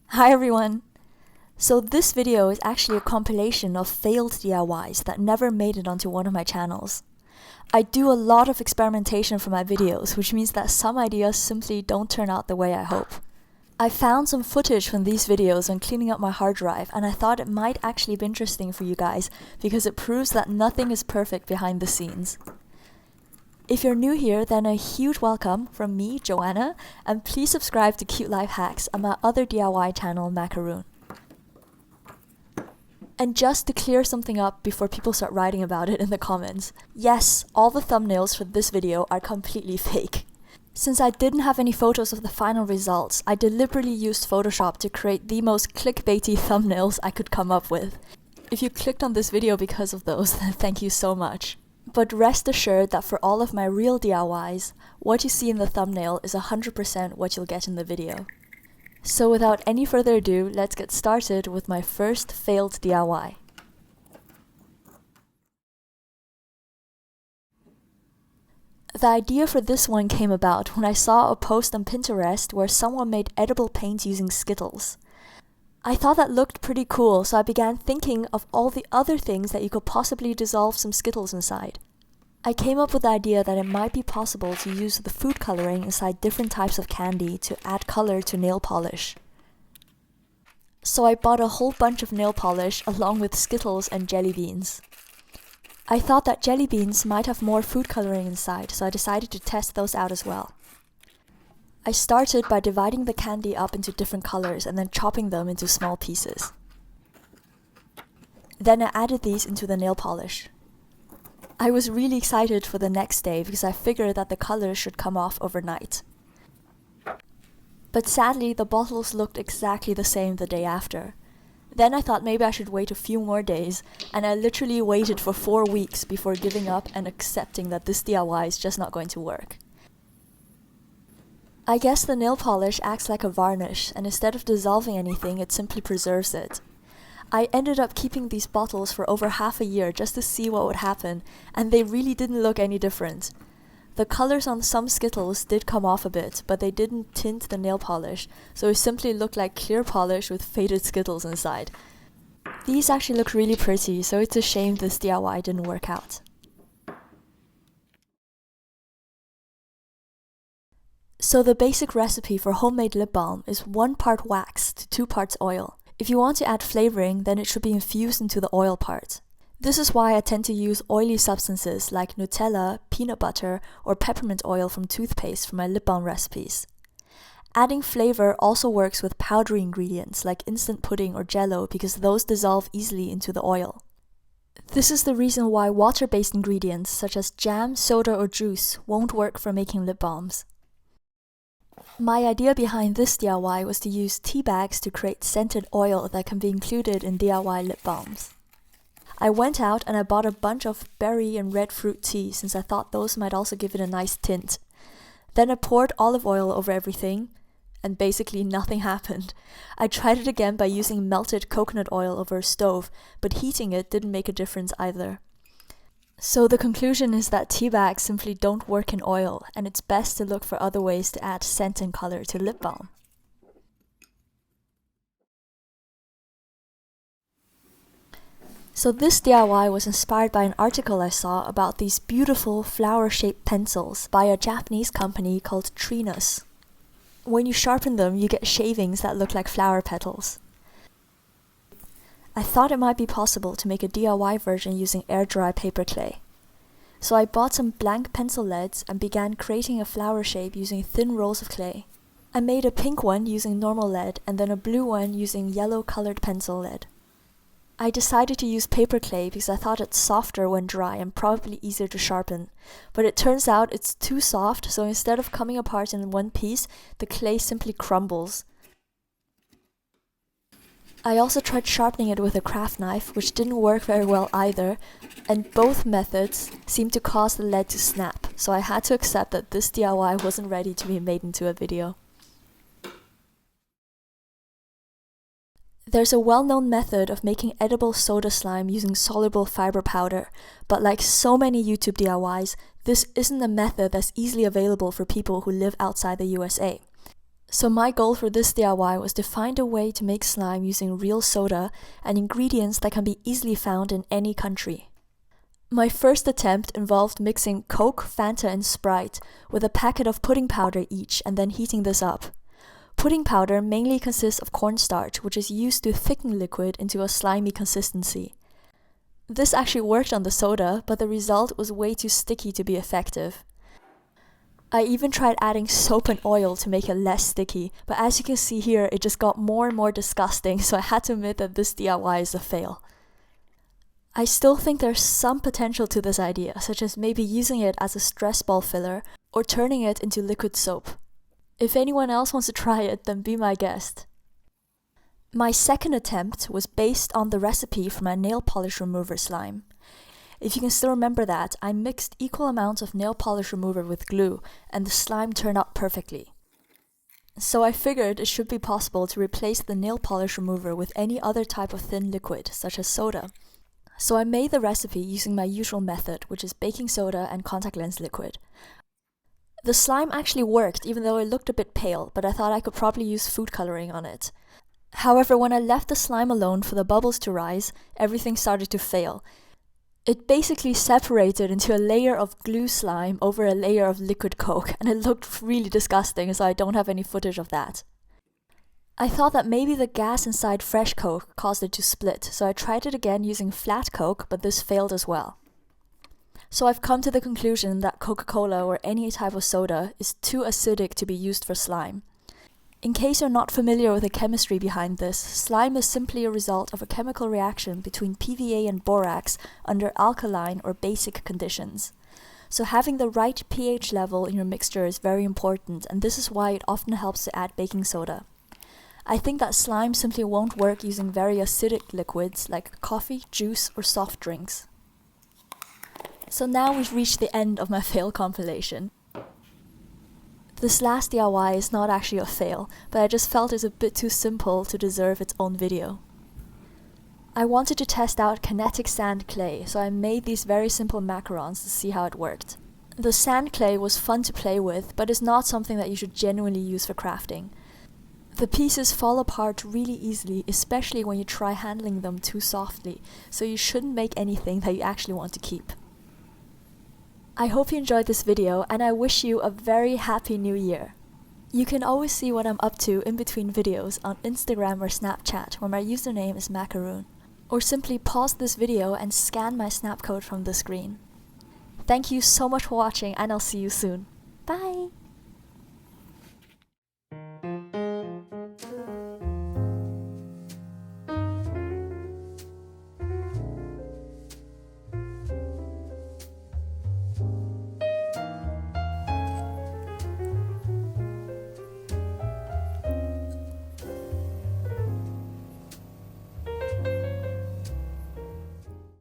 Hi everyone! So this video is actually a compilation of failed DIYs that never made it onto one of my channels. I do a lot of experimentation for my videos, which means that some ideas simply don't turn out the way I hope. I found some footage from these videos when cleaning up my hard drive, and I thought it might actually be interesting for you guys because it proves that nothing is perfect behind the scenes. If you're new here, then a huge welcome from me, Joanna, and please subscribe to Cute Life Hacks and my other DIY channel, Macaroon. And just to clear something up before people start writing about it in the comments, yes, all the thumbnails for this video are completely fake. Since I didn't have any photos of the final results, I deliberately used Photoshop to create the most clickbaity thumbnails I could come up with. If you clicked on this video because of those, then thank you so much. But rest assured that for all of my real DIYs, what you see in the thumbnail is 100% what you'll get in the video. So without any further ado, let's get started with my first failed DIY. The idea for this one came about when I saw a post on Pinterest where someone made edible paint using Skittles. I thought that looked pretty cool, so I began thinking of all the other things that you could possibly dissolve some Skittles inside. I came up with the idea that it might be possible to use the food coloring inside different types of candy to add color to nail polish. So I bought a whole bunch of nail polish along with Skittles and jelly beans. I thought that jelly beans might have more food coloring inside, so I decided to test those out as well. I started by dividing the candy up into different colors and then chopping them into small pieces. Then I added these into the nail polish. I was really excited for the next day because I figured that the colors should come off overnight. But sadly, the bottles looked exactly the same the day after. Then I thought maybe I should wait a few more days, and I literally waited for 4 weeks before giving up and accepting that this DIY is just not going to work. I guess the nail polish acts like a varnish, and instead of dissolving anything, it simply preserves it. I ended up keeping these bottles for over half a year just to see what would happen, and they really didn't look any different. The colors on some Skittles did come off a bit, but they didn't tint the nail polish, so it simply looked like clear polish with faded Skittles inside. These actually look really pretty, so it's a shame this DIY didn't work out. So the basic recipe for homemade lip balm is 1 part wax to 2 parts oil. If you want to add flavoring, then it should be infused into the oil part. This is why I tend to use oily substances like Nutella, peanut butter, or peppermint oil from toothpaste for my lip balm recipes. Adding flavor also works with powdery ingredients like instant pudding or jello because those dissolve easily into the oil. This is the reason why water-based ingredients such as jam, soda, or juice won't work for making lip balms. My idea behind this DIY was to use tea bags to create scented oil that can be included in DIY lip balms. I went out and I bought a bunch of berry and red fruit tea since I thought those might also give it a nice tint. Then I poured olive oil over everything, and basically nothing happened. I tried it again by using melted coconut oil over a stove, but heating it didn't make a difference either. So the conclusion is that tea bags simply don't work in oil, and it's best to look for other ways to add scent and color to lip balm. So this DIY was inspired by an article I saw about these beautiful flower-shaped pencils by a Japanese company called Trinas. When you sharpen them, you get shavings that look like flower petals. I thought it might be possible to make a DIY version using air-dry paper clay. So I bought some blank pencil leads and began creating a flower shape using thin rolls of clay. I made a pink one using normal lead and then a blue one using yellow-colored pencil lead. I decided to use paper clay because I thought it's softer when dry and probably easier to sharpen, but it turns out it's too soft, so instead of coming apart in one piece, the clay simply crumbles. I also tried sharpening it with a craft knife, which didn't work very well either, and both methods seemed to cause the lead to snap, so I had to accept that this DIY wasn't ready to be made into a video. There's a well-known method of making edible soda slime using soluble fiber powder, but like so many YouTube DIYs, this isn't a method that's easily available for people who live outside the USA. So my goal for this DIY was to find a way to make slime using real soda and ingredients that can be easily found in any country. My first attempt involved mixing Coke, Fanta and Sprite with a packet of pudding powder each and then heating this up. Pudding powder mainly consists of cornstarch, which is used to thicken liquid into a slimy consistency. This actually worked on the soda, but the result was way too sticky to be effective. I even tried adding soap and oil to make it less sticky, but as you can see here, it just got more and more disgusting, so I had to admit that this DIY is a fail. I still think there's some potential to this idea, such as maybe using it as a stress ball filler or turning it into liquid soap. If anyone else wants to try it, then be my guest. My second attempt was based on the recipe for my nail polish remover slime. If you can still remember that, I mixed equal amounts of nail polish remover with glue, and the slime turned out perfectly. So I figured it should be possible to replace the nail polish remover with any other type of thin liquid, such as soda. So I made the recipe using my usual method, which is baking soda and contact lens liquid. The slime actually worked, even though it looked a bit pale, but I thought I could probably use food coloring on it. However, when I left the slime alone for the bubbles to rise, everything started to fail. It basically separated into a layer of glue slime over a layer of liquid Coke, and it looked really disgusting, so I don't have any footage of that. I thought that maybe the gas inside fresh Coke caused it to split, so I tried it again using flat Coke, but this failed as well. So I've come to the conclusion that Coca-Cola or any type of soda is too acidic to be used for slime. In case you're not familiar with the chemistry behind this, slime is simply a result of a chemical reaction between PVA and borax under alkaline or basic conditions. So having the right pH level in your mixture is very important, and this is why it often helps to add baking soda. I think that slime simply won't work using very acidic liquids like coffee, juice or soft drinks. So now we've reached the end of my fail compilation. This last DIY is not actually a fail, but I just felt it's a bit too simple to deserve its own video. I wanted to test out kinetic sand clay, so I made these very simple macarons to see how it worked. The sand clay was fun to play with, but is not something that you should genuinely use for crafting. The pieces fall apart really easily, especially when you try handling them too softly, so you shouldn't make anything that you actually want to keep. I hope you enjoyed this video, and I wish you a very happy new year. You can always see what I'm up to in between videos on Instagram or Snapchat, where my username is macaroon. Or simply pause this video and scan my snap code from the screen. Thank you so much for watching, and I'll see you soon. Bye!